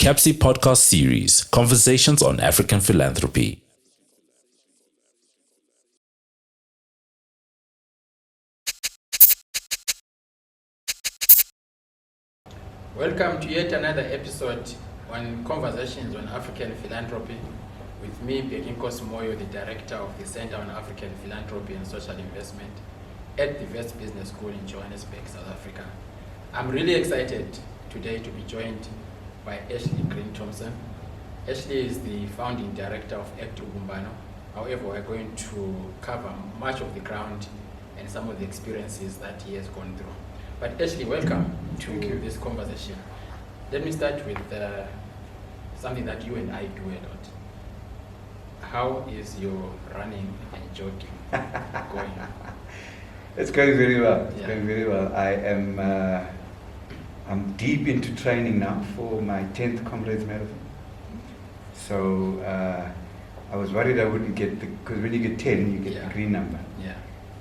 CAPSI podcast series, Conversations on African Philanthropy. Welcome to yet another episode on Conversations on African Philanthropy with me, Bhekinkosi Moyo, the Director of the Center on African Philanthropy and Social Investment at the West Business School in Johannesburg, South Africa. I'm really excited today to be joined by Ashley Green Thompson. Ashley is the founding director of Ubumbano. However, we're going to cover much of the ground and some of the experiences that he has gone through. But Ashley, welcome to this conversation. Let me start with something that you and I do a lot. How is your running and jogging going? It's going very well. It's going very well. I'm deep into training now for my 10th Comrades Marathon. So I was worried I wouldn't get because when you get 10, you get the green number. Yeah.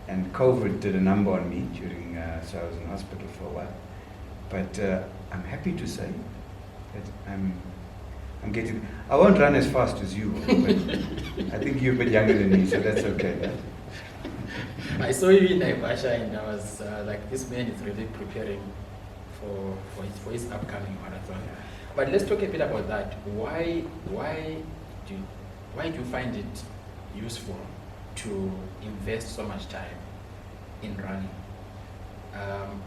And COVID did a number on me during, so I was in hospital for a while. But I'm happy to say that I'm getting, I won't run as fast as you will, but I think you're a bit younger than me, so that's okay. Yeah? I saw you in Naivasha and I was like, this man is really preparing for his upcoming marathon. But let's talk a bit about that. Why do you find it useful to invest so much time in running?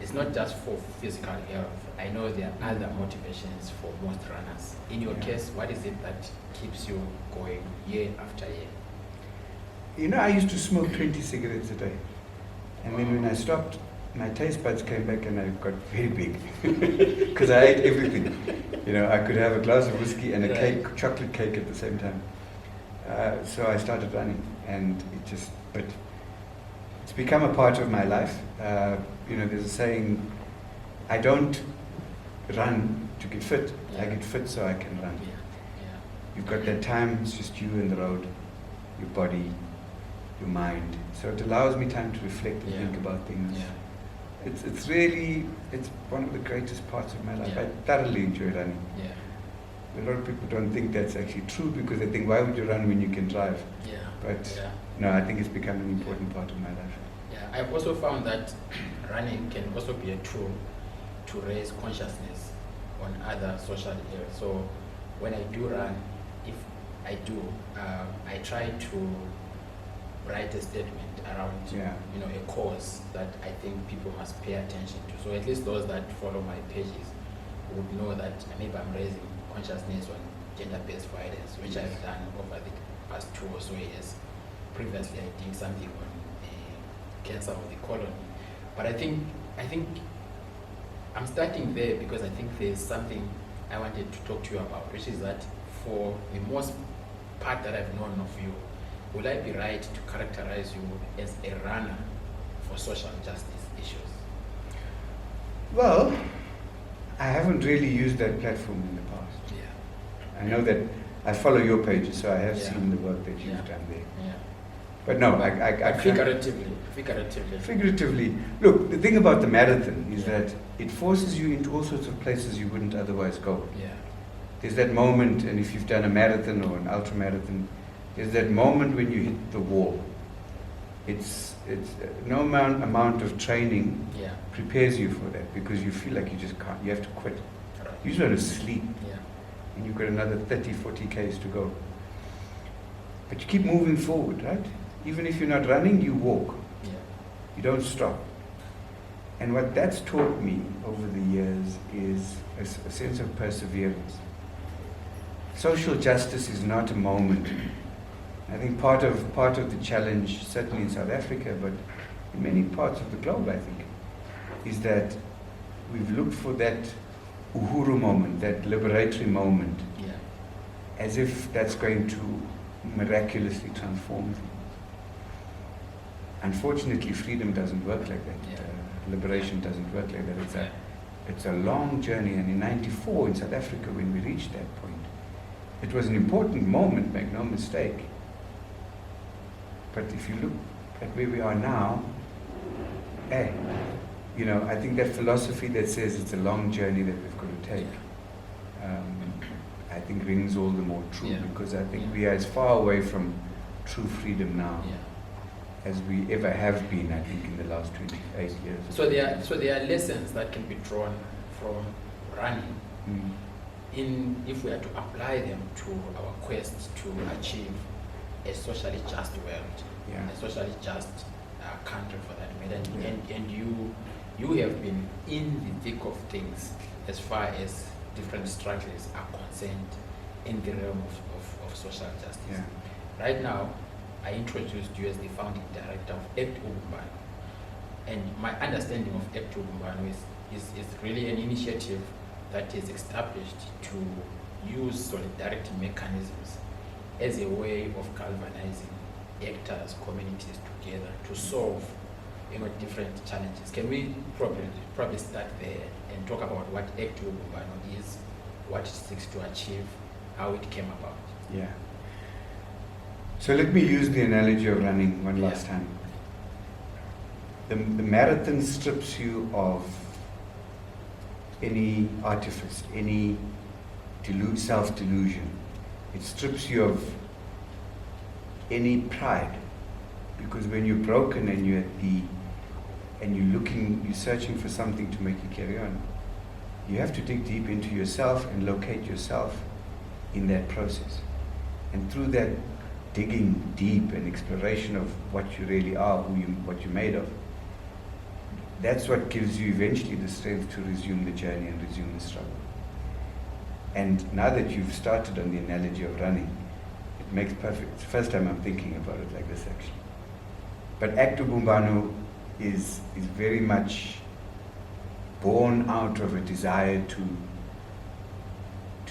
It's not just for physical health. I know there are other motivations for most runners. In your case, what is it that keeps you going year after year? You know, I used to smoke 20 cigarettes a day. And then when I stopped, my taste buds came back and I got very big. Because I ate everything. You know, I could have a glass of whiskey and a cake, chocolate cake at the same time. So I started running, and but it's become a part of my life. You know, there's a saying, I don't run to get fit. I get fit so I can run. You've got that time, it's just you and the road, your body, your mind. So it allows me time to reflect and think about things. It's really, it's one of the greatest parts of my life. I thoroughly enjoy running. A lot of people don't think that's actually true because they think, why would you run when you can drive? No, I think it's become an important part of my life. I've also found that running can also be a tool to raise consciousness on other social areas. So when I do run, if I do, I try to write a statement around a cause that I think people must pay attention to. So at least those that follow my pages would know that maybe I'm raising consciousness on gender-based violence, which I've done over the past 2 or so years. Previously, I did something on cancer of the colon. But I think I'm starting there because I think there's something I wanted to talk to you about, which is that for the most part that I've known of you, would I be right to characterize you as a runner for social justice issues? Well, I haven't really used that platform in the past. I know that I follow your pages, so I have seen the work that you've done there. But no, I figuratively. Look, the thing about the marathon is that it forces you into all sorts of places you wouldn't otherwise go. There's that moment, and if you've done a marathon or an ultra marathon, there's that moment when you hit the wall. It's no amount of training prepares you for that, because you feel like you just can't. You have to quit. You just want to sleep, and you've got another 30, 40 Ks to go. But you keep moving forward, right? Even if you're not running, you walk. You don't stop. And what that's taught me over the years is a sense of perseverance. Social justice is not a moment. I think part of the challenge, certainly in South Africa, but in many parts of the globe, I think, is that we've looked for that uhuru moment, that liberatory moment, as if that's going to miraculously transform things. Unfortunately, freedom doesn't work like that. Liberation doesn't work like that. It's a long journey, and in '94 in South Africa, when we reached that point, it was an important moment, make no mistake. But if you look at where we are now, I think that philosophy that says it's a long journey that we've got to take I think rings all the more true, Yeah. because I think Yeah. we are as far away from true freedom now Yeah. as we ever have been, I think, in the last 28 years. So there are lessons that can be drawn from running, if we are to apply them to our quest to achieve a socially just world, Yeah. a socially just country for that matter. Yeah. And you have been in the thick of things as far as different struggles are concerned in the realm of social justice. Yeah. Right now, I introduced you as the founding director of Ubumbano. And my understanding of Ubumbano is really an initiative that is established to use solidarity mechanisms as a way of galvanizing actors, communities together to solve different challenges. Can we probably start there and talk about what Ubumbano is, what it seeks to achieve, how it came about? Yeah. So let me use the analogy of running one last time. The marathon strips you of any artifice, any self-delusion. It strips you of any pride, because when you're broken and you're you're searching for something to make you carry on, you have to dig deep into yourself and locate yourself in that process. And through that digging deep and exploration of what you really are, what you're made of, that's what gives you eventually the strength to resume the journey and resume the struggle. And now that you've started on the analogy of running, it makes perfect. It's the first time I'm thinking about it like this, actually. But Ubumbano is very much born out of a desire to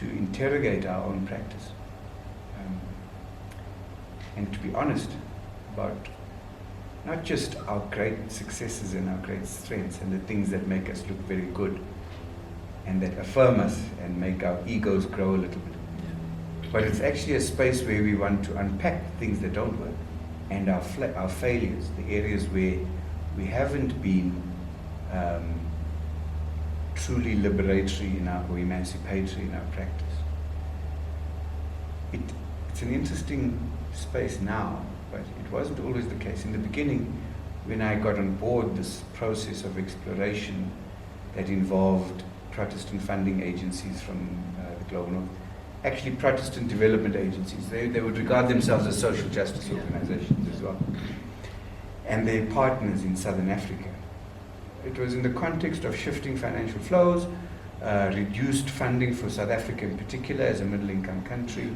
interrogate our own practice. And to be honest about not just our great successes and our great strengths and the things that make us look very good and that affirm us and make our egos grow a little bit. But it's actually a space where we want to unpack things that don't work and our failures, the areas where we haven't been truly liberatory or emancipatory in our practice. It's an interesting space now, but it wasn't always the case. In the beginning, when I got on board this process of exploration that involved Protestant funding agencies from the global north, actually Protestant development agencies, they would regard themselves as social justice organizations as well, and their partners in Southern Africa. It was in the context of shifting financial flows, reduced funding for South Africa in particular as a middle-income country,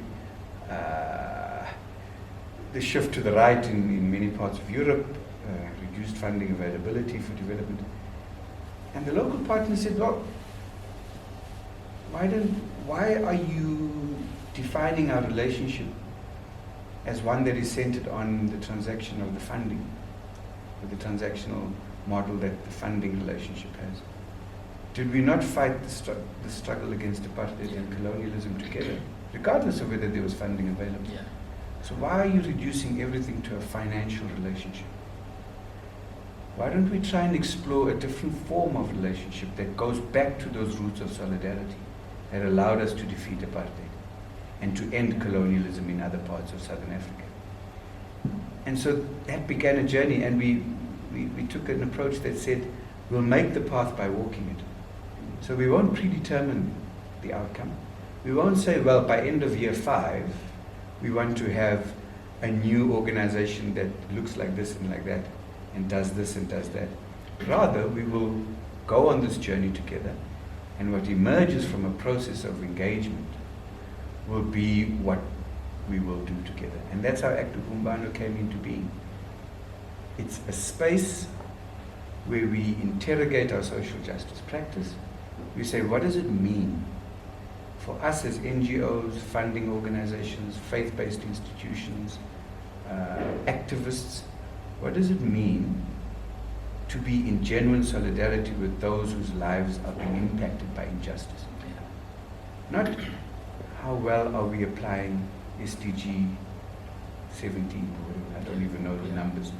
the shift to the right in many parts of Europe, reduced funding availability for development. And the local partners said, well, why are you defining our relationship as one that is centered on the transaction of the funding, or the transactional model that the funding relationship has? Did we not fight the struggle against apartheid and colonialism together, regardless of whether there was funding available? Yeah. So why are you reducing everything to a financial relationship? Why don't we try and explore a different form of relationship that goes back to those roots of solidarity that allowed us to defeat apartheid and to end colonialism in other parts of Southern Africa? And so that began a journey, and we took an approach that said, we'll make the path by walking it. So we won't predetermine the outcome. We won't say, well, by end of year 5, we want to have a new organization that looks like this and like that, and does this and does that. Rather, we will go on this journey together, and what emerges from a process of engagement will be what we will do together. And that's how Ubumbano came into being. It's a space where we interrogate our social justice practice. We say, what does it mean for us as NGOs, funding organizations, faith-based institutions, activists? What does it mean to be in genuine solidarity with those whose lives are being impacted by injustice? Not how well are we applying SDG 17 or whatever, I don't even know the numbers.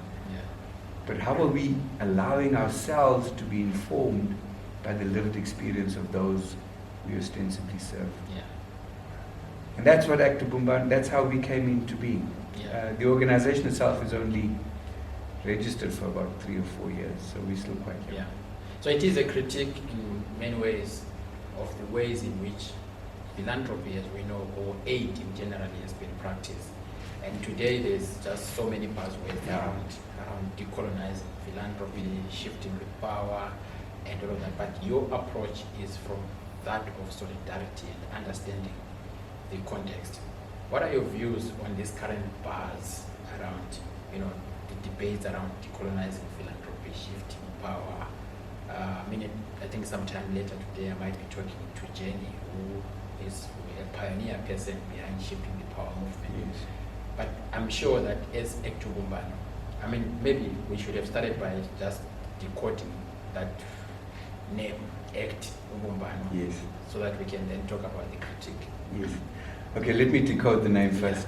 But how are we allowing ourselves to be informed by the lived experience of those we ostensibly serve? And that's what Ubumbano, that's how we came into being. Yeah. The organization itself is only registered for about 3 or 4 years, so we're still quite young. Yeah. So it is a critique in many ways of the ways in which philanthropy, as we know, or aid in general, has been practiced. And today there's just so many buzzwords around decolonizing philanthropy, shifting the power, and all of that. But your approach is from that of solidarity and understanding the context. What are your views on this current buzz around, the debates around decolonizing philanthropy, shifting power? I think sometime later today I might be talking to Jenny, who is a pioneer person behind shifting the power movement. Yes. But I'm sure that as Ubumbano, maybe we should have started by just decoding that name, Ubumbano, Yes. so that we can then talk about the critique. Yes. Okay, let me decode the name first.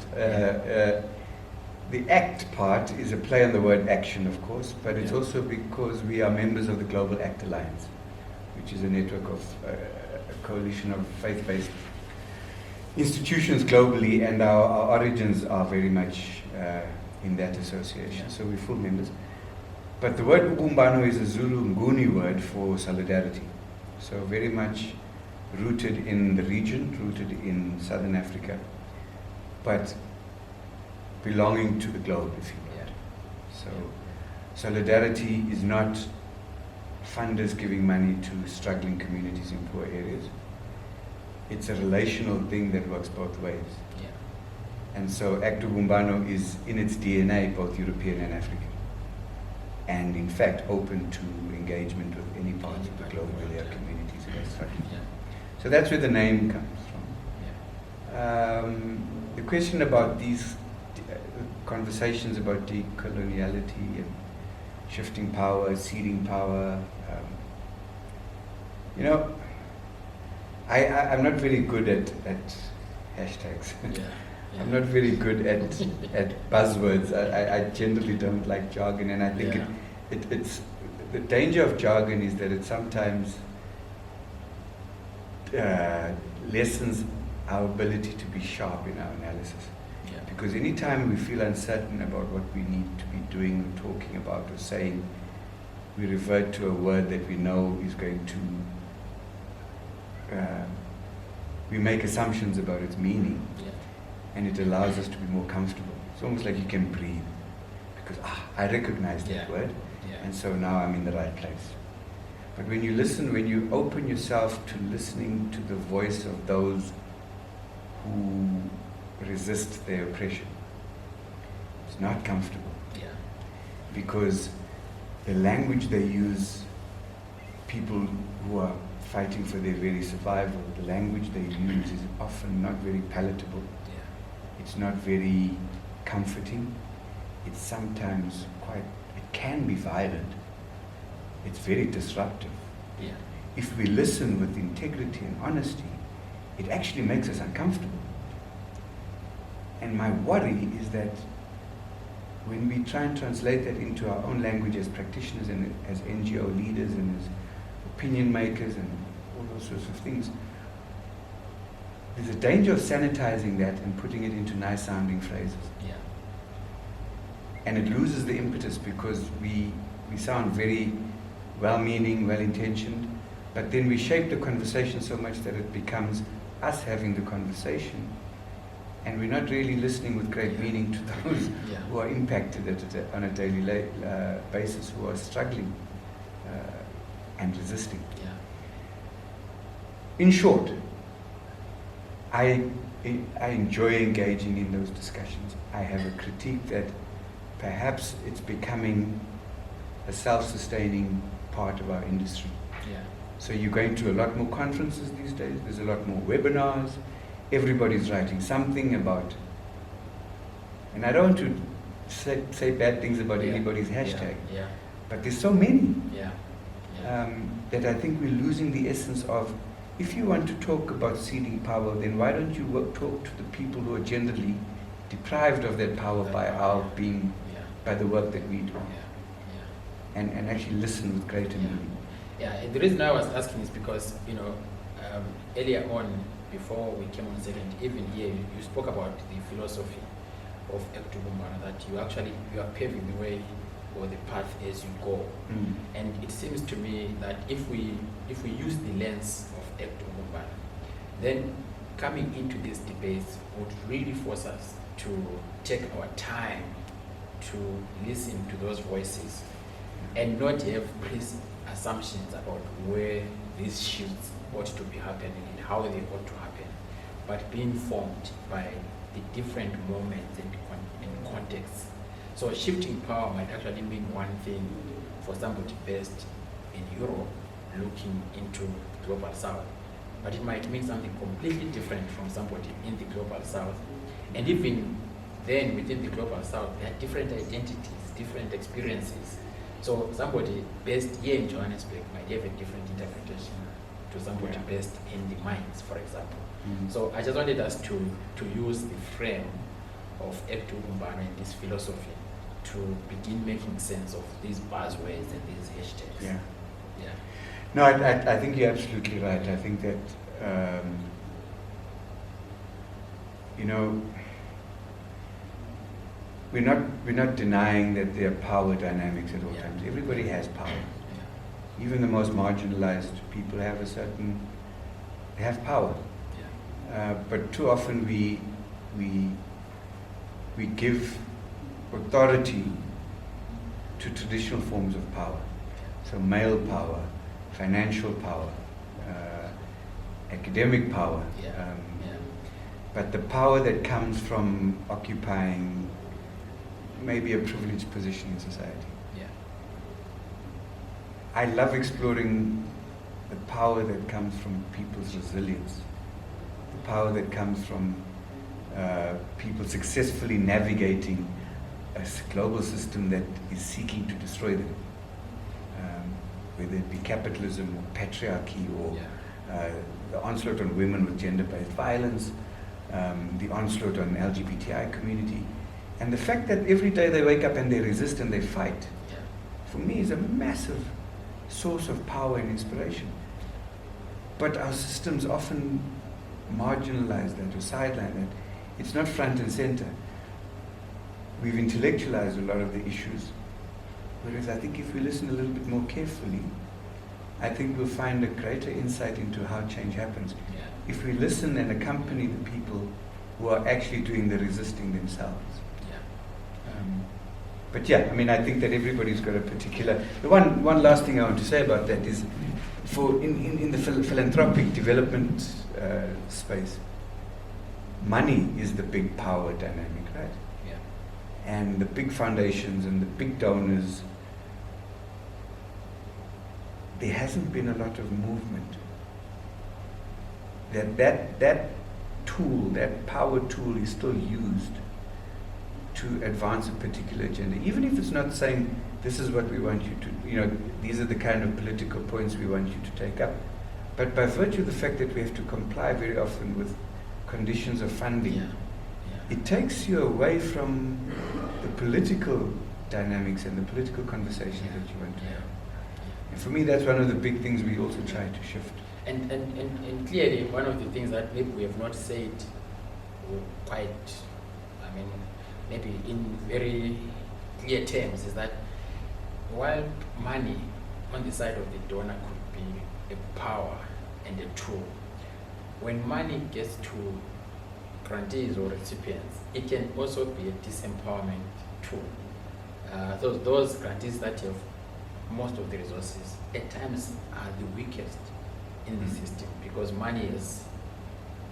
The ACT part is a play on the word action, of course, but it's also because we are members of the Global ACT Alliance, which is a network of a coalition of faith-based institutions globally, and our origins are very much in that association, so we're full members. But the word Ubumbano is a Zulu Nguni word for solidarity, so very much rooted in the region, rooted in Southern Africa, but belonging to the globe, if you will. So solidarity is not funders giving money to struggling communities in poor areas. It's a relational thing that works both ways. Yeah. And so Ubumbano is in its DNA both European and African, and in fact open to engagement with any parts of the globe where there are communities that are struggling. Yeah. So that's where the name comes from. Yeah. The question about these conversations about decoloniality and shifting power, ceding power, I'm not very good at hashtags. Yeah. I'm not very good at buzzwords. I generally don't like jargon, and I think it's the danger of jargon is that it sometimes lessens our ability to be sharp in our analysis. Yeah. Because anytime we feel uncertain about what we need to be doing or talking about or saying, we revert to a word that we know is going to, we make assumptions about its meaning, and it allows us to be more comfortable. It's almost like you can breathe, because I recognize that word, and so now I'm in the right place. But when you listen, when you open yourself to listening to the voice of those who resist their oppression, it's not comfortable. Yeah. Because the language they use, people who are fighting for their very survival, the language they use is often not very palatable. Yeah. It's not very comforting. It's sometimes it can be violent. It's very disruptive. Yeah. If we listen with integrity and honesty, it actually makes us uncomfortable. And my worry is that when we try and translate that into our own language as practitioners and as NGO leaders and as opinion makers and all those sorts of things, there's a danger of sanitizing that and putting it into nice sounding phrases. Yeah. And it loses the impetus because we sound very well-meaning, well-intentioned, but then we shape the conversation so much that it becomes us having the conversation, and we're not really listening with great meaning to those who are impacted on a daily basis, who are struggling and resisting. Yeah. In short, I enjoy engaging in those discussions. I have a critique that perhaps it's becoming a self-sustaining part of our industry. Yeah. So you're going to a lot more conferences these days, there's a lot more webinars, everybody's writing something about, and I don't want to say bad things about anybody's hashtag, but there's so many that I think we're losing the essence of, if you want to talk about ceding power, then why don't you talk to the people who are generally deprived of that power by our being, by the work that we do, and actually listen with greater meaning. Yeah, the reason I was asking is because, earlier on, before we came on second, even here, you spoke about the philosophy of Ubumbano, that you are paving the way or the path as you go. And it seems to me that if we use the lens of Ubumbano, then coming into these debates would really force us to take our time to listen to those voices and not have assumptions about where these shifts ought to be happening and how they ought to happen, but be informed by the different moments and contexts. So shifting power might actually mean one thing for somebody based in Europe looking into global south, but it might mean something completely different from somebody in the global south. And even then within the global south, there are different identities, different experiences. So somebody based here in Johannesburg might have a different interpretation to somebody based in the mines, for example. So I just wanted us to use the frame of Ubumbano and this philosophy to begin making sense of these buzzwords and these hashtags. Yeah. Yeah. No, I think you're absolutely right. I think that, we're not denying that there are power dynamics at all times. Everybody has power. Even the most marginalized people have they have power. But too often we give authority to traditional forms of power. So male power, financial power, academic power. But the power that comes from occupying maybe a privileged position in society. I love exploring the power that comes from people's resilience, the power that comes from people successfully navigating a global system that is seeking to destroy them, whether it be capitalism or patriarchy or the onslaught on women with gender-based violence, the onslaught on the LGBTI community, and the fact that every day they wake up and they resist and they fight, for me is a massive source of power and inspiration. But our systems often marginalize that or sideline that. It's not front and center. We've intellectualized a lot of the issues, whereas I think if we listen a little bit more carefully, I think we'll find a greater insight into how change happens. If we listen and accompany the people who are actually doing the resisting themselves. But I think that everybody's got a particular... The one last thing I want to say about that is, in the philanthropic development space, money is the big power dynamic, right? And the big foundations and the big donors, there hasn't been a lot of movement. That tool, that power tool is still used to advance a particular agenda, even if it's not saying this is what we want you to, these are the kind of political points we want you to take up. But by virtue of the fact that we have to comply very often with conditions of funding, it takes you away from the political dynamics and the political conversations that you want to have. And for me, that's one of the big things we also try to shift. And clearly, one of the things that maybe we have not said quite, maybe in very clear terms, is that while money on the side of the donor could be a power and a tool, when money gets to grantees or recipients, it can also be a disempowerment tool. Those grantees that have most of the resources at times are the weakest in the system, because money has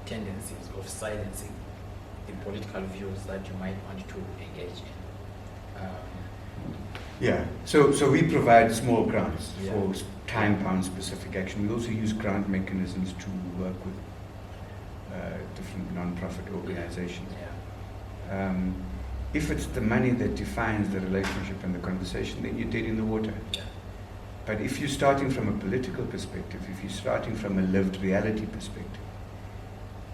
tendencies of silencing the political views that you might want to engage in. So we provide small grants for time-bound specific action. We also use grant mechanisms to work with different non-profit organizations. If it's the money that defines the relationship and the conversation, then you're dead in the water. But if you're starting from a political perspective, if you're starting from a lived reality perspective,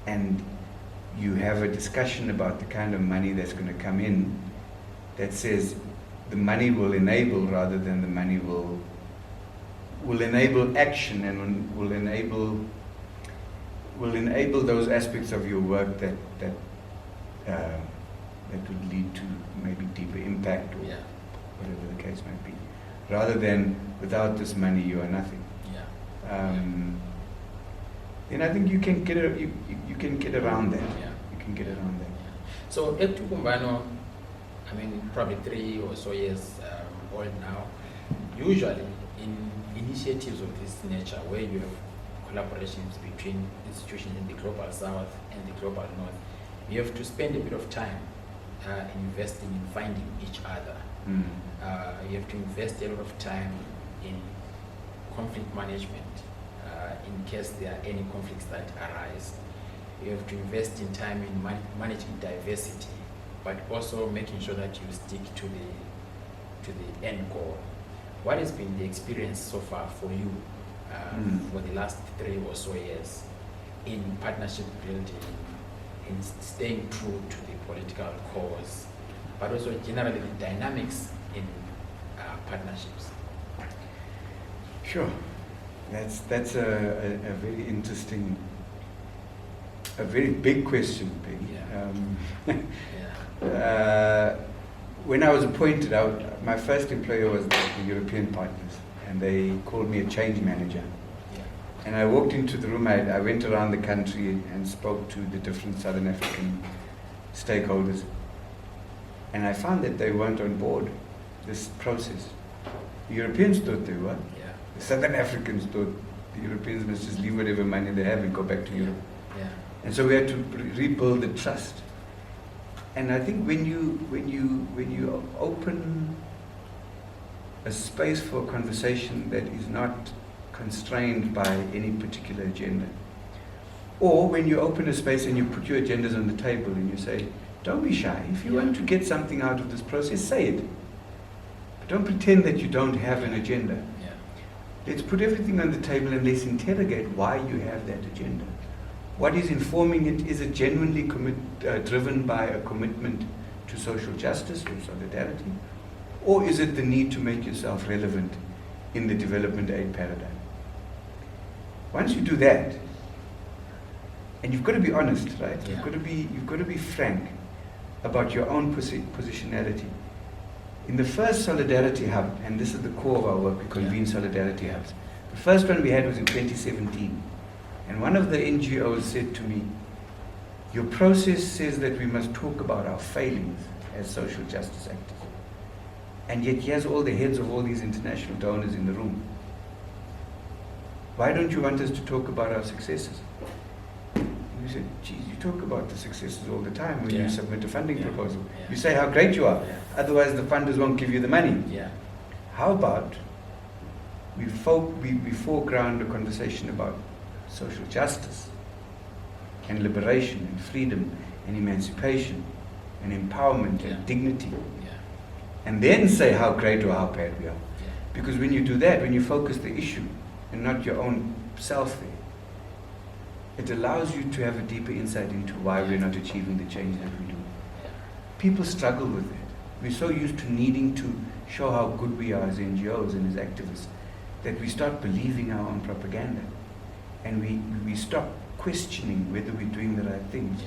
and you have a discussion about the kind of money that's going to come in, that says the money will enable rather than the money will enable action and will enable will enable those aspects of your work that would lead to maybe deeper impact, or whatever the case might be, rather than without this money you are nothing. Then I think you can get you can get around that. You can get around that. So at Ubumbano, I mean, probably 3 or so years old now. Usually, in initiatives of this nature, where you have collaborations between institutions in the global south and the global north, you have to spend a bit of time investing in finding each other. You have to invest a lot of time in conflict management in case there are any conflicts that arise. You have to invest in time in managing diversity, but also making sure that you stick to the end goal. What has been the experience so far for you for the last 3 or so years in partnership building, in staying true to the political cause, but also generally the dynamics in partnerships? Sure, that's a very interesting, a very big question, Peggy. When I was appointed, my first employer was the European partners, and they called me a change manager. And I walked into the room, I went around the country and spoke to the different Southern African stakeholders, and I found that they weren't on board this process. The Europeans thought they were. The Southern Africans thought the Europeans must just leave whatever money they have and go back to Europe. And so we had to rebuild the trust. And I think when you open a space for conversation that is not constrained by any particular agenda, or when you open a space and you put your agendas on the table and you say, don't be shy. If you want to get something out of this process, say it. But don't pretend that you don't have an agenda. Let's put everything on the table and let's interrogate why you have that agenda. What is informing it? Is it genuinely driven by a commitment to social justice or solidarity? Or is it the need to make yourself relevant in the development aid paradigm? Once you do that, and you've got to be honest, right? You've got to be frank about your own positionality. In the first Solidarity Hub, and this is the core of our work, we convene Solidarity Hubs. The first one we had was in 2017. And one of the NGOs said to me, your process says that we must talk about our failings as social justice actors. And yet here's all the heads of all these international donors in the room. Why don't you want us to talk about our successes? And we said, geez, you talk about the successes all the time when you submit a funding proposal. You say how great you are, otherwise the funders won't give you the money. How about we foreground a conversation about social justice and liberation and freedom and emancipation and empowerment and dignity, and then say how great or how bad we are. Because when you do that, when you focus the issue and not your own self there, it allows you to have a deeper insight into why we're not achieving the change that we do. People struggle with that. We're so used to needing to show how good we are as NGOs and as activists that we start believing our own propaganda. And we stop questioning whether we're doing the right things,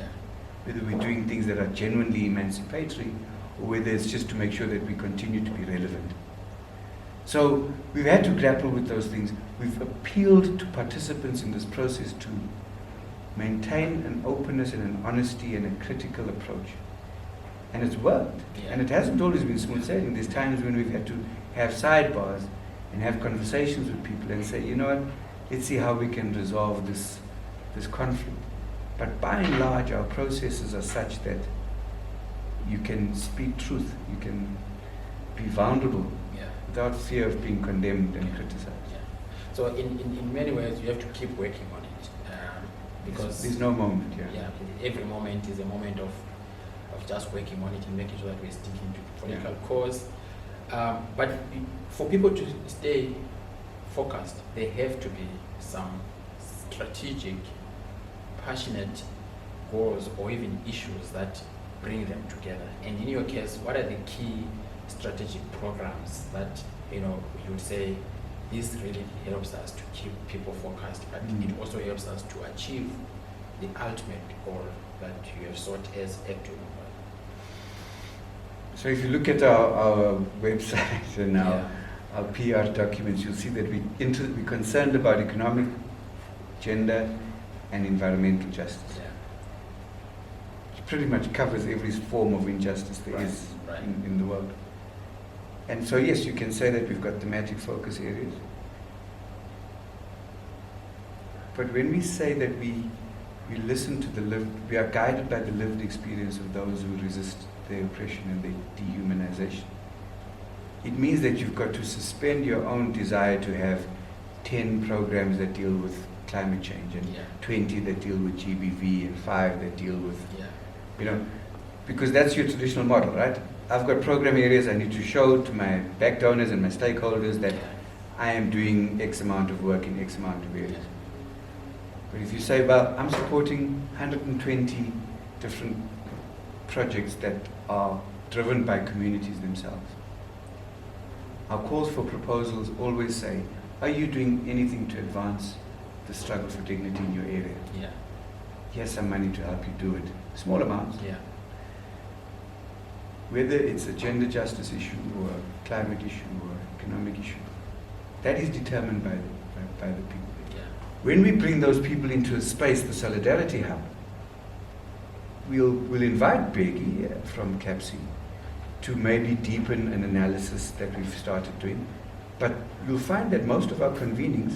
whether we're doing things that are genuinely emancipatory, or whether it's just to make sure that we continue to be relevant. So we've had to grapple with those things. We've appealed to participants in this process to maintain an openness and an honesty and a critical approach. And it's worked. And it hasn't always been smooth sailing. There's times when we've had to have sidebars and have conversations with people and say, you know what, let's see how we can resolve this conflict. But by and large, our processes are such that you can speak truth, you can be vulnerable without fear of being condemned and criticized. So in many ways, you have to keep working on it. Because there's no moment, every moment is a moment of just working on it and making sure that we're sticking to the political cause. But for people to stay focused, there have to be some strategic, passionate goals or even issues that bring them together. And in your case, what are the key strategic programs that you would say this really helps us to keep people focused, but it also helps us to achieve the ultimate goal that you have sought as active? So if you look at our website and our PR documents, you'll see that we're concerned about economic, gender, and environmental justice. Yeah. It pretty much covers every form of injustice there is in the world. And so yes, you can say that we've got thematic focus areas. But when we say that we listen to we are guided by the lived experience of those who resist their oppression and their dehumanization, it means that you've got to suspend your own desire to have 10 programs that deal with climate change and 20 that deal with GBV and 5 that deal with, because that's your traditional model, right? I've got program areas I need to show to my back donors and my stakeholders that I am doing X amount of work in X amount of areas. But if you say, well, I'm supporting 120 different projects that are driven by communities themselves, our calls for proposals always say, are you doing anything to advance the struggle for dignity in your area? Yeah. Here's some money to help you do it. Small amounts. Yeah. Whether it's a gender justice issue or a climate issue or economic issue, that is determined by the people. When we bring those people into a space, the Solidarity Hub, we'll invite Bheki from CAPSI to maybe deepen an analysis that we've started doing. But you'll find that most of our convenings,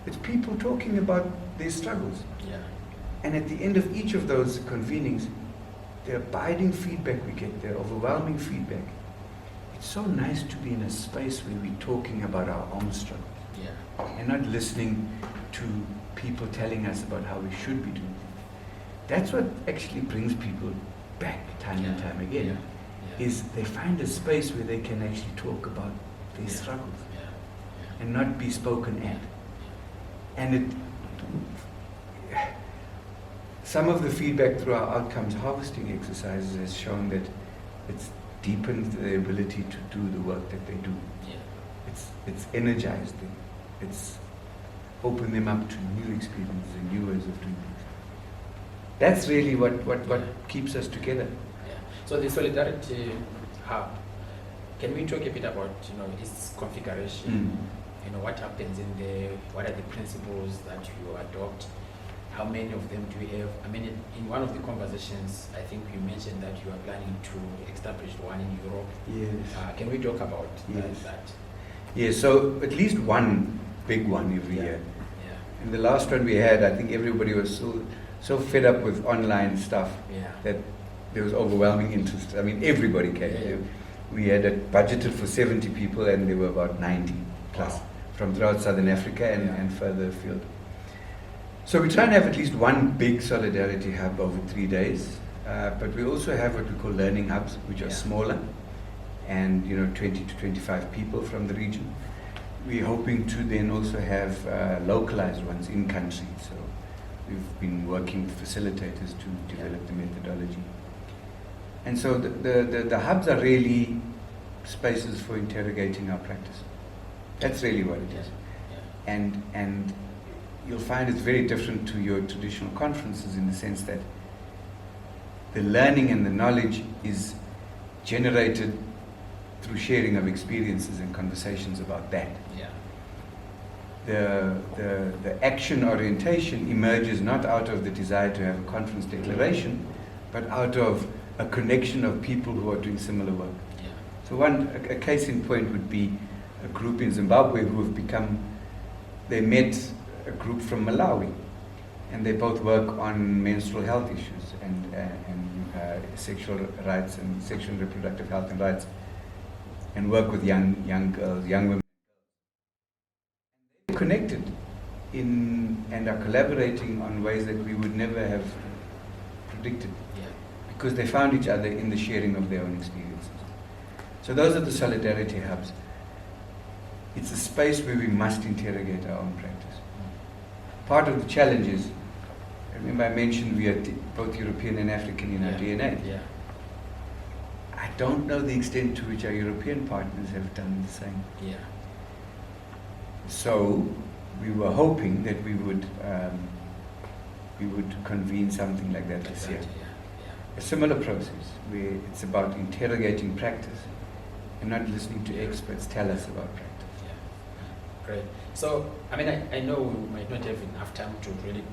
it's people talking about their struggles. Yeah. And at the end of each of those convenings, the abiding feedback we get, the overwhelming feedback, it's so nice to be in a space where we're talking about our own struggles. Yeah. And not listening to people telling us about how we should be doing things. That's what actually brings people back time and time again, is they find a space where they can actually talk about their struggles and not be spoken at. And some of the feedback through our outcomes harvesting exercises has shown that it's deepened their ability to do the work that they do. It's energized them. It's opened them up to new experiences and new ways of doing things. That's really what keeps us together. Yeah. So the Solidarity Hub, can we talk a bit about its configuration? What happens in there? What are the principles that you adopt? How many of them do you have? I mean, in one of the conversations, I think you mentioned that you are planning to establish one in Europe. Yes. Can we talk about that? Yes, so at least one big one every year. Yeah. And the last one we had, I think everybody was so fed up with online stuff that there was overwhelming interest. I mean, everybody came. Yeah. We had it budgeted for 70 people and there were about 90 plus from throughout Southern Africa and further afield. So we try and have at least one big Solidarity Hub over 3 days, but we also have what we call learning hubs, which are smaller and 20 to 25 people from the region. We're hoping to then also have localized ones in country. So we've been working with facilitators to develop the methodology. And so the hubs are really spaces for interrogating our practice. That's really what it is. And you'll find it's very different to your traditional conferences in the sense that the learning and the knowledge is generated through sharing of experiences and conversations about that. The action orientation emerges not out of the desire to have a conference declaration, but out of a connection of people who are doing similar work. So a case in point would be a group in Zimbabwe who have they met a group from Malawi, and they both work on menstrual health issues and sexual rights and sexual and reproductive health and rights, and work with young girls, young women. They're connected and are collaborating on ways that we would never have predicted, because they found each other in the sharing of their own experiences. So those are the Solidarity Hubs. It's a space where we must interrogate our own practice. Part of the challenge is, remember I mentioned we are both European and African in our DNA. I don't know the extent to which our European partners have done the same. So we were hoping that we would we would convene something like that this year. A similar process where it's about interrogating practice and not listening to experts tell us about practice. Great. So, I mean, I know we might not have enough time to really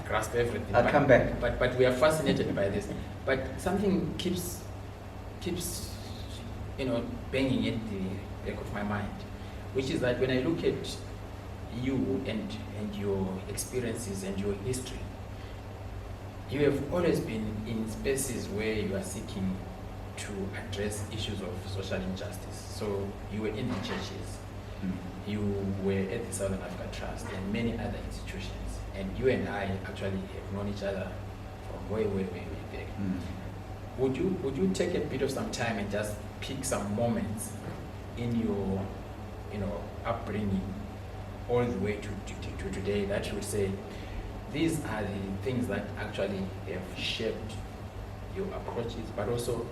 grasp everything. I'll come back. But we are fascinated by this. But something keeps banging at the back of my mind, which is that when I look at you and your experiences and your history, you have always been in spaces where you are seeking to address issues of social injustice. So you were in the churches, you were at the Southern Africa Trust and many other institutions, and you and I actually have known each other from way back. Would you take a bit of some time and just pick some moments in your upbringing all the way to today that you would say, these are the things that actually have shaped your approaches, but also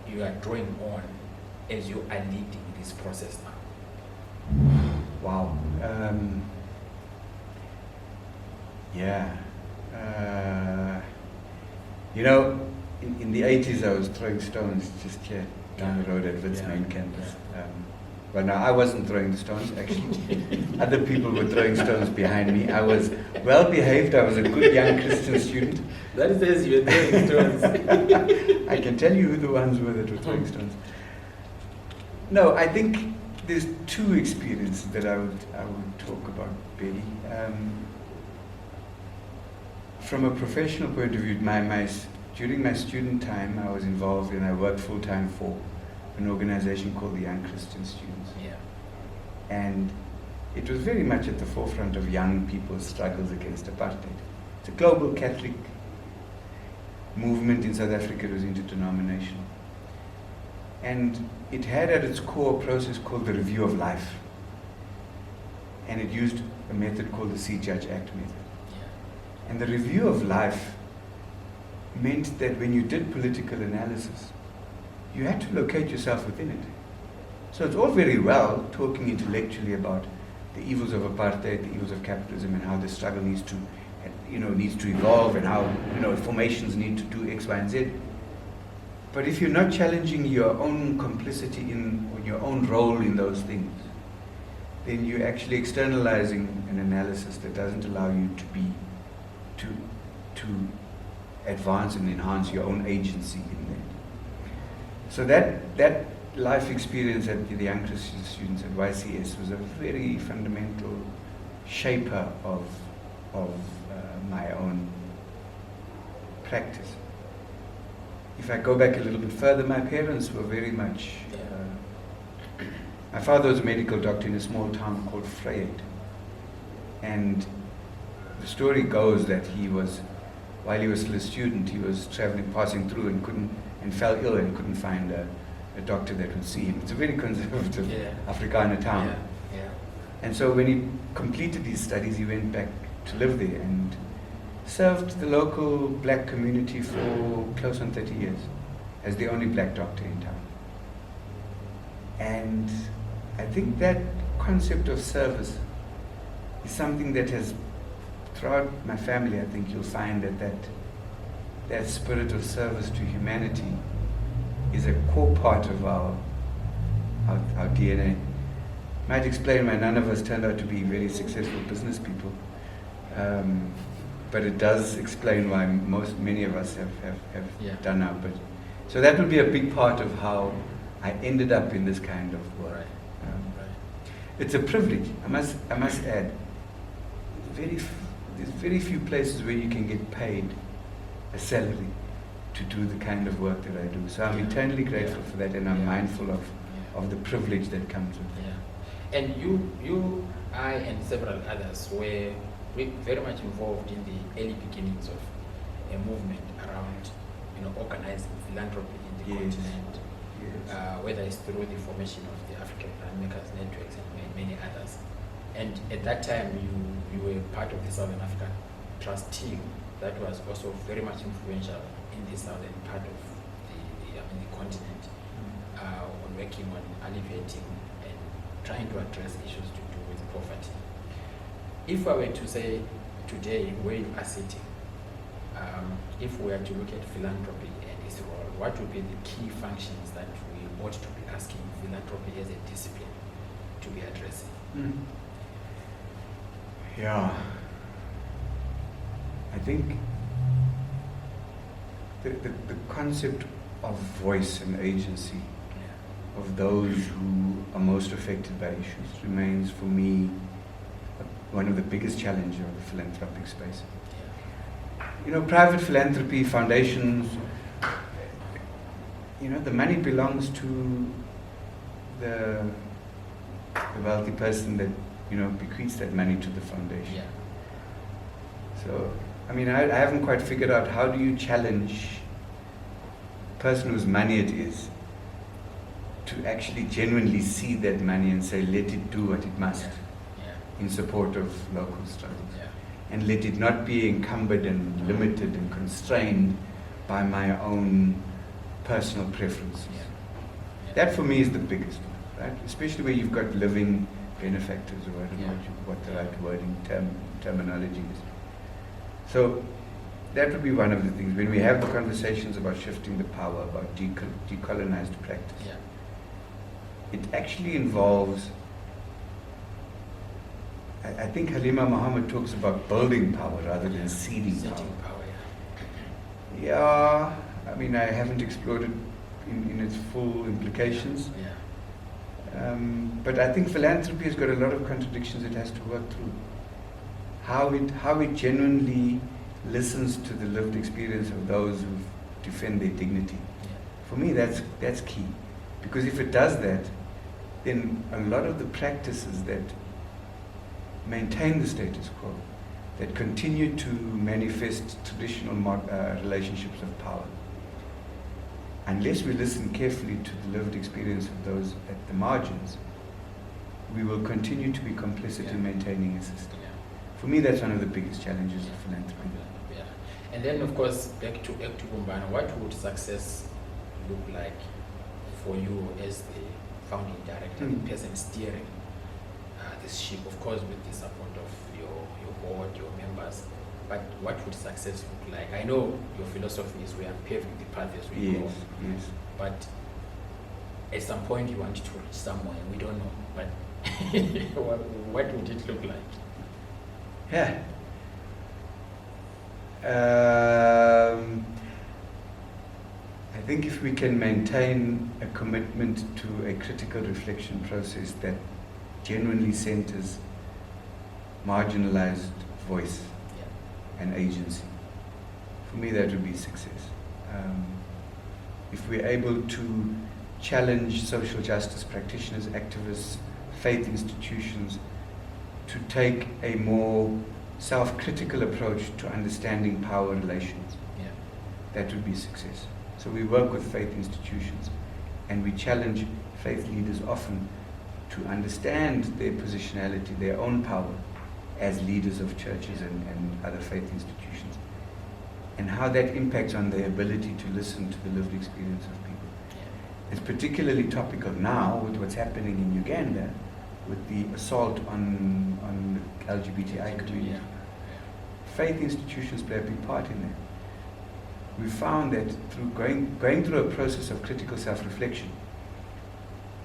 you are drawing on as you are leading this process now? Wow. In the 80s I was throwing stones just here down the road at Wits main campus. Well, now I wasn't throwing the stones, actually. Other people were throwing stones behind me. I was well behaved. I was a good young Christian student. That says you were throwing stones. I can tell you who the ones were that were throwing stones. No, I think there's two experiences that I would talk about, Betty. From a professional point of view, during my student time, I was involved and I worked full-time for an organization called the Young Christian Students. And it was very much at the forefront of young people's struggles against apartheid. It's a global Catholic movement in South Africa. It was interdenominational. And it had at its core a process called the Review of Life. And it used a method called the See, Judge, Act method. And the Review of Life meant that when you did political analysis, you had to locate yourself within it. So it's all very well talking intellectually about the evils of apartheid, the evils of capitalism, and how the struggle needs to evolve, and how formations need to do X, Y, and Z. But if you're not challenging your own complicity or your own role in those things, then you're actually externalizing an analysis that doesn't allow you to advance and enhance your own agency in there. So that life experience at the Young Christian Students at YCS was a very fundamental shaper of my own practice. If I go back a little bit further, my parents were very much... my father was a medical doctor in a small town called Vryheid. And the story goes that while he was still a student, he was passing through and fell ill and couldn't find a doctor that would see him. It's a very conservative Afrikaner town. And so when he completed his studies, he went back to live there and served the local black community for close on 30 years as the only black doctor in town. And I think that concept of service is something that has, throughout my family, I think you'll find that spirit of service to humanity is a core part of our DNA. Might explain why none of us turned out to be very successful business people, but it does explain why many of us have done our bit. So that would be a big part of how I ended up in this kind of work. It's a privilege, I must add. There's very few places where you can get paid a salary to do the kind of work that I do. So I'm eternally grateful for that, and I'm mindful of the privilege that comes with it. And you, I, and several others were very much involved in the early beginnings of a movement around, organizing philanthropy in the continent, whether it's through the formation of the African Makers Networks and many others. And at that time, you were part of the Southern Africa Trust team that was also very much influential in the southern part of the continent, on working on alleviating and trying to address issues to do with poverty. If I were to say, today, where you are sitting, if we are to look at philanthropy and its role, what would be the key functions that we ought to be asking philanthropy as a discipline to be addressing? Yeah. I think the concept of voice and agency of those who are most affected by issues remains, for me, one of the biggest challenges of the philanthropic space. You know, private philanthropy, foundations, you know, the money belongs to the wealthy person that, you know, bequeaths that money to the foundation. Yeah. So, I mean, I haven't quite figured out how do you challenge the person whose money it is to actually genuinely see that money and say, let it do what it must in support of local struggles. And let it not be encumbered and limited and constrained by my own personal preferences. That for me is the biggest one, right? Especially where you've got living benefactors, or I don't know what the right wording terminology is. So that would be one of the things. When we have the conversations about shifting the power, about decolonized practice, it actually involves, I think Halima Muhammad talks about building power rather than seeding power. Yeah, I mean, I haven't explored it in its full implications. But I think philanthropy has got a lot of contradictions it has to work through. How it genuinely listens to the lived experience of those who defend their dignity. For me, that's key. Because if it does that, then a lot of the practices that maintain the status quo, that continue to manifest traditional relationships of power, unless we listen carefully to the lived experience of those at the margins, we will continue to be complicit in maintaining a system. For me, that's one of the biggest challenges of philanthropy. And then, of course, back to Ubumbano, what would success look like for you as the founding director, the person steering this ship, of course, with the support of your board, your members? But what would success look like? I know your philosophy is we are paving the path as we go. Yes. But at some point you want to reach somewhere, we don't know. But what would it look like? Yeah. I think if we can maintain a commitment to a critical reflection process that genuinely centers marginalized voice and agency, for me that would be success. If we're able to challenge social justice practitioners, activists, faith institutions to take a more self-critical approach to understanding power relations, that would be success. So we work with faith institutions and we challenge faith leaders often to understand their positionality, their own power as leaders of churches and other faith institutions, and how that impacts on their ability to listen to the lived experience of people. It's particularly topical now with what's happening in Uganda with the assault on the LGBTI community. Faith institutions play a big part in that. We found that through going through a process of critical self-reflection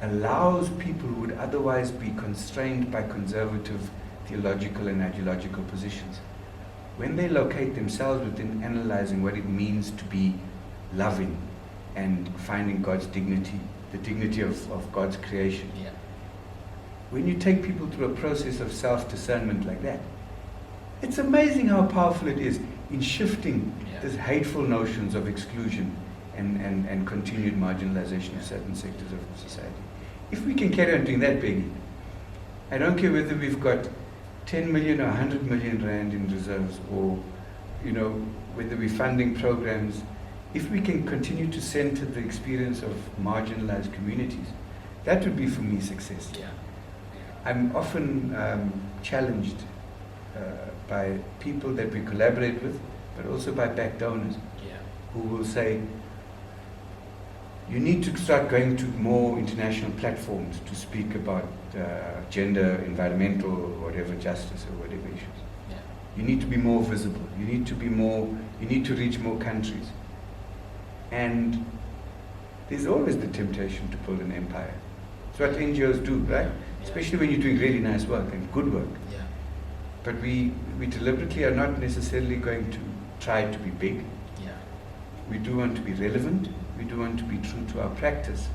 allows people who would otherwise be constrained by conservative theological and ideological positions, when they locate themselves within analyzing what it means to be loving and finding God's dignity, the dignity of God's creation. When you take people through a process of self-discernment like that, it's amazing how powerful it is in shifting these hateful notions of exclusion and continued marginalization of certain sectors of society. If we can carry on doing that, Bheki, I don't care whether we've got 10 million or 100 million rand in reserves, or whether we're funding programs, if we can continue to center the experience of marginalized communities, that would be for me success. I'm often challenged by people that we collaborate with, but also by back donors who will say, you need to start going to more international platforms to speak about gender, environmental, or whatever, justice or whatever issues. You need to be more visible. You need to reach more countries. And there's always the temptation to build an empire. It's what NGOs do, right? Especially when you're doing really nice work and good work. Yeah. But we deliberately are not necessarily going to try to be big. Yeah. We do want to be relevant. We do want to be true to our practice,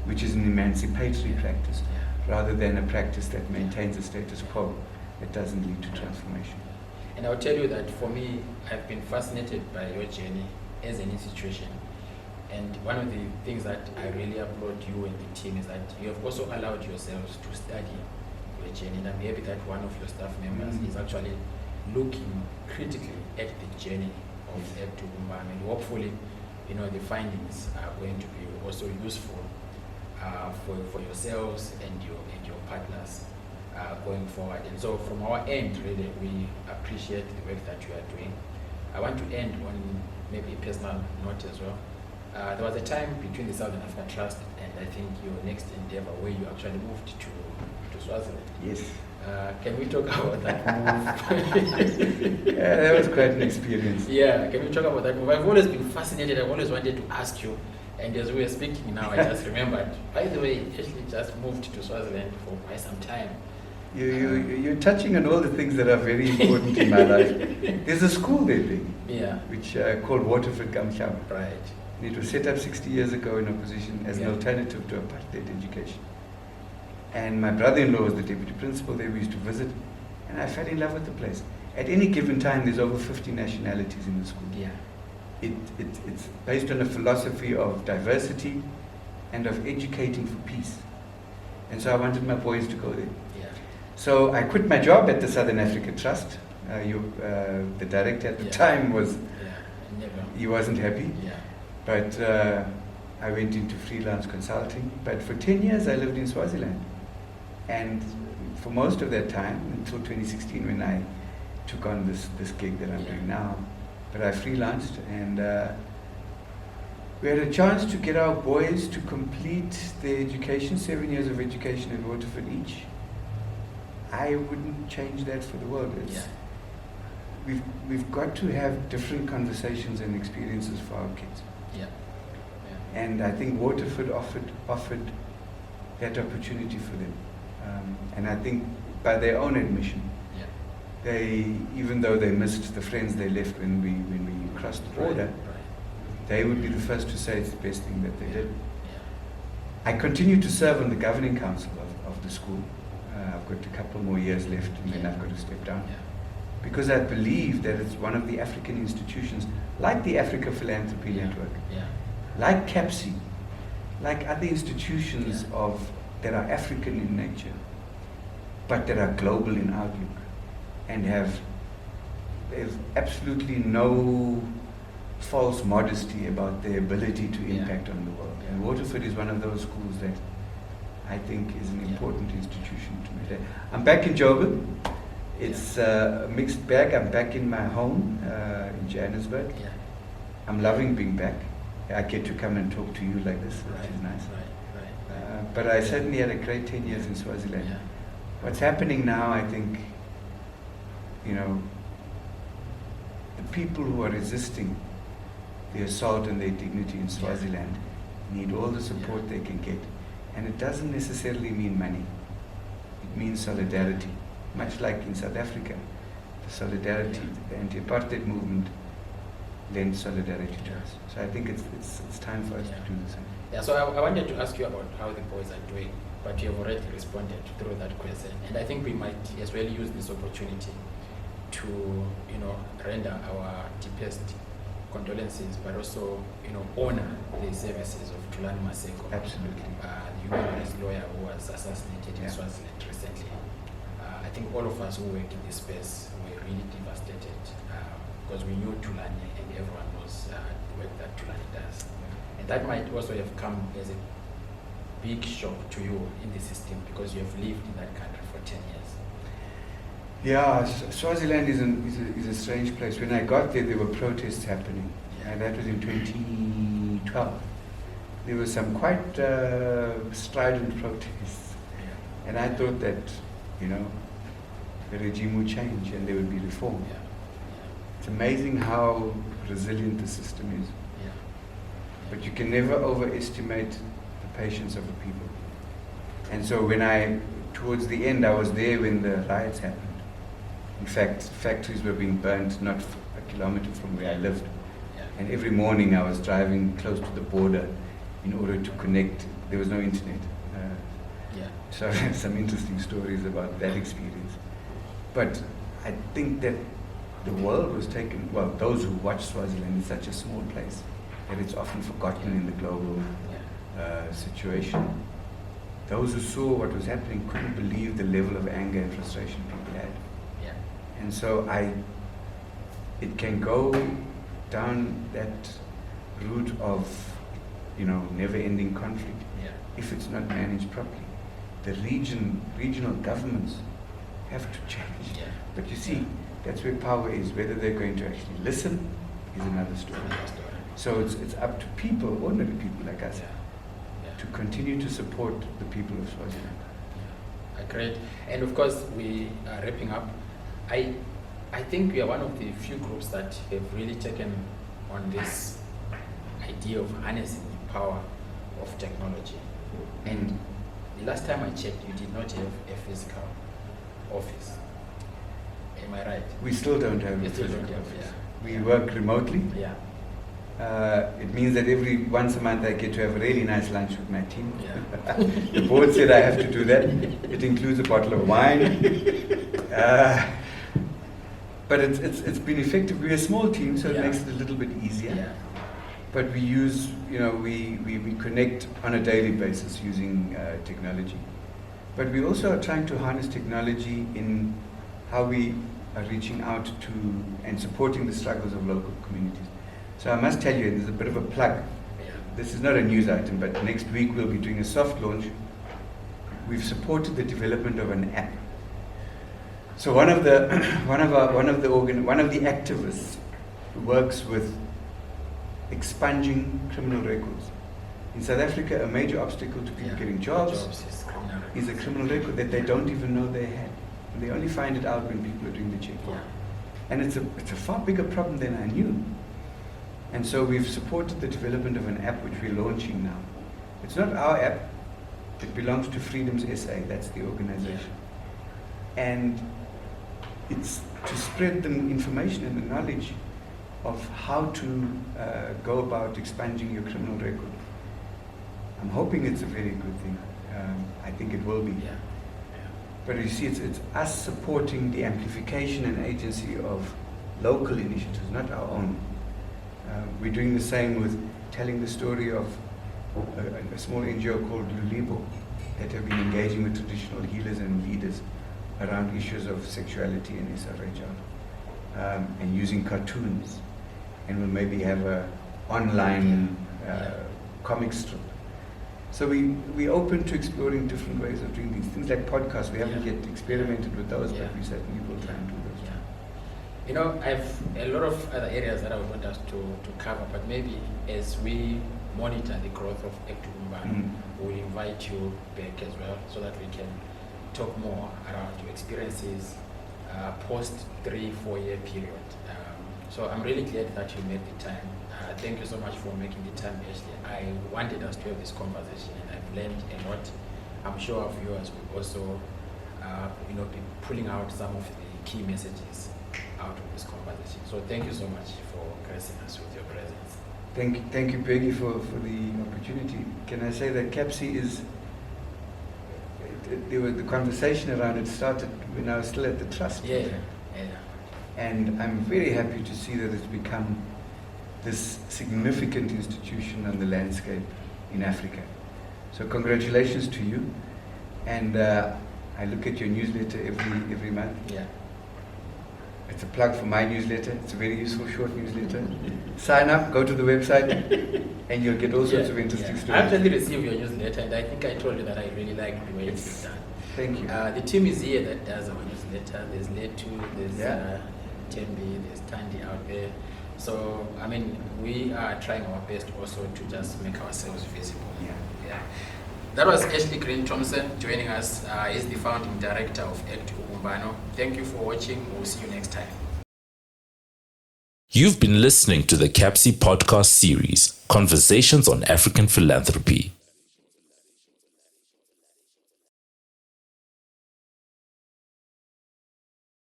which is an emancipatory practice, rather than a practice that maintains a status quo that doesn't lead to transformation. And I'll tell you that for me, I've been fascinated by your journey as an institution. And one of the things that I really applaud you and the team is that you have also allowed yourselves to study your journey. And I'm happy that one of your staff members is actually looking critically at the journey of Ubumbano. And hopefully, the findings are going to be also useful for yourselves and your partners going forward. And so from our end, really, we appreciate the work that you are doing. I want to end on maybe a personal note as well. There was a time between the Southern African Trust and I think your next endeavor where you actually moved to Swaziland. Yes. Can we talk about that move? Yeah, that was quite an experience. Yeah, can we talk about that move? I've always been fascinated. I've always wanted to ask you. And as we were speaking now, I just remembered, by the way, Ashley just moved to Swaziland for quite some time. You're touching on all the things that are very important in my life. There's a school there, which called Waterford Gamsham. Right. It was set up 60 years ago in opposition as an alternative to apartheid education. And my brother-in-law was the deputy principal there. We used to visit, and I fell in love with the place. At any given time, there's over 50 nationalities in the school. Yeah. It's based on a philosophy of diversity and of educating for peace. And so I wanted my boys to go there. Yeah. So I quit my job at the Southern African Trust. The director at the time was, he wasn't happy. Yeah. But I went into freelance consulting. But for 10 years I lived in Swaziland. And for most of that time, until 2016 when I took on this gig that I'm doing now, but I freelanced, and we had a chance to get our boys to complete their education, 7 years of education at Waterford each. I wouldn't change that for the world. We've got to have different conversations and experiences for our kids. Yeah. And I think Waterford offered that opportunity for them. And I think by their own admission, even though they missed the friends they left when we crossed the border, they would be the first to say it's the best thing that they did. I continue to serve on the governing council of the school. I've got a couple more years left, and then I've got to step down. Because I believe that it's one of the African institutions, like the Africa Philanthropy Network, like CAPSI, like other institutions that are African in nature, but that are global in outlook, and there's absolutely no false modesty about their ability to impact on the world. And Waterford is one of those schools that I think is an important institution to me. I'm back in Joburg. It's a mixed bag. I'm back in my home in Johannesburg. I'm loving being back. I get to come and talk to you like this, which is nice. But I certainly had a great 10 years in Swaziland. What's happening now, I think, the people who are resisting the assault on their dignity in Swaziland need all the support they can get. And it doesn't necessarily mean money. It means solidarity. Much like in South Africa, the solidarity, the anti-apartheid movement lent solidarity to us. So I think it's time for us to do the same. Yeah, so I wanted to ask you about how the boys are doing, but you have already responded through that question. And I think we might as well use this opportunity to, render our deepest condolences, but also, honor the services of Tulani Maseko. Absolutely. The human rights lawyer who was assassinated in Swaziland recently. I think all of us who work in this space were really devastated because we knew Tulani and everyone knows the work that Tulani does. And that might also have come as a big shock to you in the system because you have lived in that country for 10 years. Yeah, Swaziland is a strange place. When I got there were protests happening, and that was in 2012. There were some quite strident protests, and I thought that, the regime would change and there would be reform. Yeah. It's amazing how resilient the system is. Yeah. But you can never overestimate the patience of the people. And so towards the end, I was there when the riots happened. In fact, factories were being burnt not a kilometer from where I lived. Yeah. And every morning I was driving close to the border in order to connect. There was no internet. So I have some interesting stories about that experience. But I think that the world was taken, well, those who watch Swaziland is such a small place that it's often forgotten in the global situation. Those who saw what was happening couldn't believe the level of anger and frustration people had. Yeah. And so it can go down that route of, never-ending conflict if it's not managed properly. The regional governments have to change. Yeah. But you see, that's where power is. Whether they're going to actually listen is another story. So it's up to people, ordinary people like us, to continue to support the people of Swaziland. Great. And of course, we are wrapping up. I think we are one of the few groups that have really taken on this idea of harnessing the power of technology. And the last time I checked, you did not have a physical office. Am I right? We still don't have We a still physical don't have, office. yeah. We work remotely. Yeah. It means that every once a month I get to have a really nice lunch with my team. Yeah. The board said I have to do that. It includes a bottle of wine. But it's been effective. We're a small team, so it makes it a little bit easier. Yeah. But we use, we connect on a daily basis using technology. But we also are trying to harness technology in how we are reaching out to and supporting the struggles of local communities. So I must tell you, there's a bit of a plug. This is not a news item, but next week we'll be doing a soft launch. We've supported the development of an app. So one of the activists who works with expunging criminal records. In South Africa, a major obstacle to people getting jobs is a criminal record that they don't even know they had. And they only find it out when people are doing the checking. Yeah. And it's a far bigger problem than I knew. And so we've supported the development of an app which we're launching now. It's not our app, it belongs to Freedoms SA, that's the organization. And it's to spread the information and the knowledge of how to go about expunging your criminal record. I'm hoping it's a very good thing. I think it will be. Yeah. But you see, it's us supporting the amplification and agency of local initiatives, not our own. We're doing the same with telling the story of a small NGO called Lulibo that have been engaging with traditional healers and leaders around issues of sexuality and SRHR, and using cartoons. And we'll maybe have an online comic strip. So we're open to exploring different ways of doing these things, like podcasts. We haven't yet experimented with those, but we certainly will try and do those. I have a lot of other areas that I would want us to cover, but maybe as we monitor the growth of Ubumbano, we'll invite you back as well so that we can talk more around your experiences post 3-4 year period. So I'm really glad that you made the time. Thank you so much for making the time, Ashley. I wanted us to have this conversation and I've learned a lot. I'm sure our viewers will also be pulling out some of the key messages out of this conversation. So thank you so much for gracing us with your presence. Thank you, Peggy, for the opportunity. Can I say that CAPSI is, the conversation around it started when I was still at the trust. Yeah. And I'm very happy to see that it's become this significant institution on the landscape in Africa. So congratulations to you. And I look at your newsletter every month. Yeah. It's a plug for my newsletter. It's a very useful short newsletter. Sign up, go to the website, and you'll get all sorts of interesting stories. I actually received your newsletter, and I think I told you that I really like the way it's done. Thank you. The team is here that does our newsletter. There's Letu, there's Tembi, there's Tandy out there. So, we are trying our best also to just make ourselves visible. Yeah. That was Ashley Green Thompson joining us. He's the founding director of Ubumbano. Thank you for watching. We'll see you next time. You've been listening to the CAPSI podcast series, Conversations on African Philanthropy.